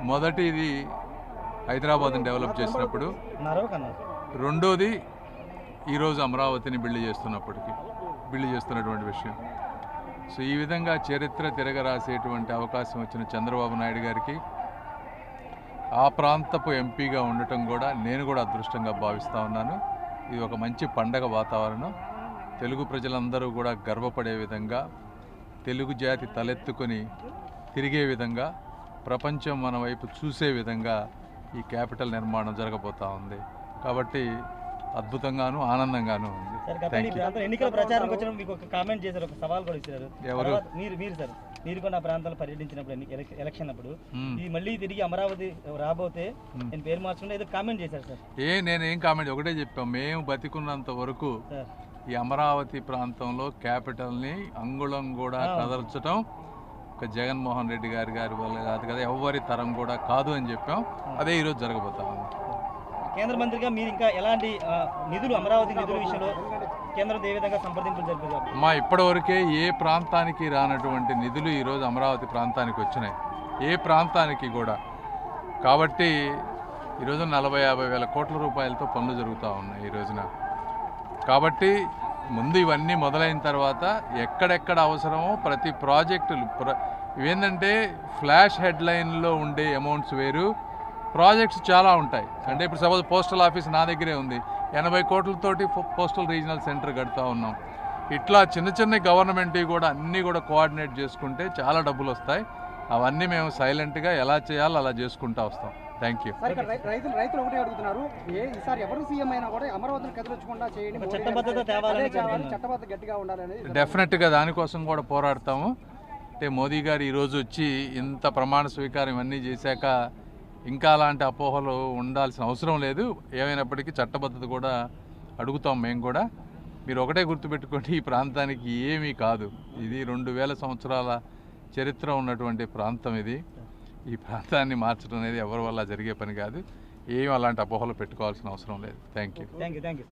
మొదటిది హైదరాబాద్ని డెవలప్ చేసినప్పుడు, రెండోది ఈరోజు అమరావతిని బిల్డ్ చేస్తున్నటువంటి విషయం. సో ఈ విధంగా చరిత్ర తిరగరాసేటువంటి అవకాశం వచ్చిన చంద్రబాబు నాయుడు గారికి ఆ ప్రాంతపు ఎంపీగా ఉండటం కూడా నేను కూడా అదృష్టంగా భావిస్తూ ఉన్నాను. ఇది ఒక మంచి పండగ వాతావరణం. తెలుగు ప్రజలందరూ కూడా గర్వపడే విధంగా, తెలుగు జాతి తలెత్తుకొని తిరిగే విధంగా, ప్రపంచం మన వైపు చూసే విధంగా ఈ క్యాపిటల్ నిర్మాణం జరగబోతూ ఉంది. కాబట్టి అద్భుతంగాను ఆనందంగాను ఉంది. ఎన్నికల ప్రచారం వచ్చిన మీకు ఒక కామెంట్ చేశారు, ఒక సవాల్ కూడా ఇచ్చారు. ఎవరు? మీరు సార్, మీరు కూడా ప్రాంతాలు పర్యటించినప్పుడు ఎలక్షన్ అప్పుడు ఇది మళ్ళీ తిరిగి అమరావతి రాబోతే నేను పేరు మార్చుకుంటే ఏదో కామెంట్ చేశారు సార్. నేనేం కామెంట్, ఒకటే చెప్పాం, మేము బతికున్నంత వరకు ఈ అమరావతి ప్రాంతంలో క్యాపిటల్ని అంగుళం కూడా కదల్చడం ఒక జగన్మోహన్ రెడ్డి గారి వల్ల కాదు కదా, ఎవరి తరం కూడా కాదు అని చెప్పాం. అదే ఈరోజు జరగబోతా ఉంది. కేంద్ర మంత్రిగా మీరు ఇంకా ఎలాంటి నిధులు, అమరావతి నిధుల విషయంలో కేంద్రంతో ఏ విధంగా సంప్రదింపులు జరిపారు? ఇప్పటివరకే ఏ ప్రాంతానికి రానటువంటి నిధులు ఈరోజు అమరావతి ప్రాంతానికి వచ్చినాయి, ఏ ప్రాంతానికి కూడా. కాబట్టి ఈరోజు 40-50 వేల కోట్ల రూపాయలతో పనులు జరుగుతూ ఉన్నాయి ఈ రోజున. కాబట్టి ముందు ఇవన్నీ మొదలైన తర్వాత ఎక్కడెక్కడ అవసరమో ప్రతి ప్రాజెక్టులు ఇవేంటంటే ఫ్లాష్ హెడ్లైన్లో ఉండే అమౌంట్స్ వేరు, ప్రాజెక్ట్స్ చాలా ఉంటాయి. అంటే ఇప్పుడు సపోజ్ పోస్టల్ ఆఫీస్ నా దగ్గరే ఉంది, 80 కోట్లతోటి పోస్టల్ రీజనల్ సెంటర్ కడుతూ ఉన్నాం. ఇట్లా చిన్న చిన్న గవర్నమెంట్ కూడా అన్నీ కూడా కోఆర్డినేట్ చేసుకుంటే చాలా డబ్బులు వస్తాయి. అవన్నీ మేము సైలెంట్గా ఎలా చేయాలో అలా చేసుకుంటూ వస్తాం. Thank you. రైతులు ఒకటే అడుగుతున్నారు, ఈసారి ఎవరు సీఎం అయినా కూడా అమరావతిని కదిలించకుండా చేయండి, చట్టబద్ధత గట్టిగా ఉండాలని. డెఫినెట్గా దానికోసం కూడా పోరాడతాము. అంటే మోదీ గారు ఈరోజు వచ్చి ఇంత ప్రమాణ స్వీకారం ఇవన్నీ చేశాక ఇంకా అలాంటి అపోహలు ఉండాల్సిన అవసరం లేదు. ఏమైనప్పటికీ చట్టబద్ధత కూడా అడుగుతాం మేము కూడా. మీరు ఒకటే గుర్తుపెట్టుకోండి, ఈ ప్రాంతానికి ఏమీ కాదు, ఇది 2000 సంవత్సరాల చరిత్ర ఉన్నటువంటి ప్రాంతం ఇది. ఈ ప్రాంతాన్ని మార్చడం అనేది ఎవరి వల్ల జరిగే పని కాదు. ఏం అలాంటి అపోహలు పెట్టుకోవాల్సిన అవసరం లేదు. Thank you.